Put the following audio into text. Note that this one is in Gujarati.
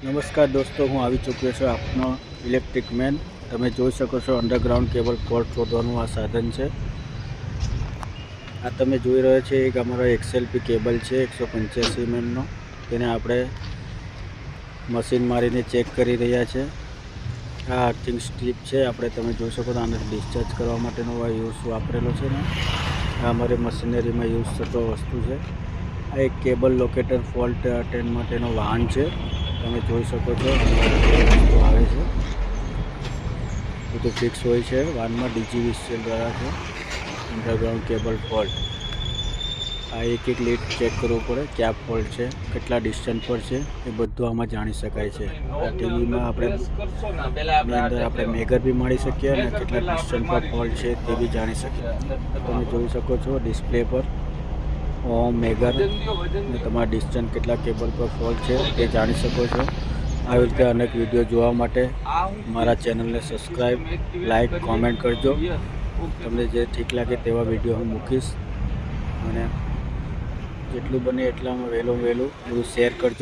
નમસ્કાર દોસ્તો, હું આવી ચૂક્યો છું આપનો ઇલેક્ટ્રિક મેન। તમે જોઈ શકો છો અંડરગ્રાઉન્ડ કેબલ ફોલ્ટ શોધવાનું આ સાધન છે। આ તમે જોઈ રહ્યા છો એક અમારો XLP કેબલ છે 185 mm નો। તેને આપણે મશીન મારીને ચેક કરી રહ્યા છે। આ અર્થિંગ સ્ટ્રીપ છે, આપણે તમે જોઈ શકો છો આને ડિસ્ચાર્જ કરવા માટેનો યુઝ વાપરેલો છે ને આ અમારી મશીનરીમાં યુઝ થતો વસ્તુ છે। આ એક કેબલ લોકેટર ફોલ્ટ અટેન્ડ માટેનો વાહન છે। તમે જોઈ શકો છો વસ્તુ આવે છે, બધું ફિક્સ હોય છે વાહનમાં। DGVCL દ્વારા છે અંડરગ્રાઉન્ડ કેબલ ફોલ્ટ। આ એક લીડ ચેક કરવું પડે, ક્યાં ફોલ્ટ છે, કેટલા ડિસ્ટન્સ પર છે, એ બધું આમાં જાણી શકાય છે। આ ટીવીમાં આપણે મેગર બી મળી શકીએ અને કેટલા ડિસ્ટન્સ પર ફોલ્ટ છે તે બી જાણી શકીએ। તમે જોઈ શકો છો ડિસ્પ્લે પર ઓમ, મેગર અને તમારા ડિસ્ટન્સ કેટલા કેબલ પર ફોલ્ટ છે તે જાણી શકો છો। આવી રીતે અનેક વિડીયો જોવા માટે મારા ચેનલને સબસ્ક્રાઈબ, લાઈક, કોમેન્ટ કરજો। તમને જે ઠીક લાગે તેવા વિડીયો હું મૂકીશ અને જેટલું બને એટલામાં વહેલું બધું શેર કરજો।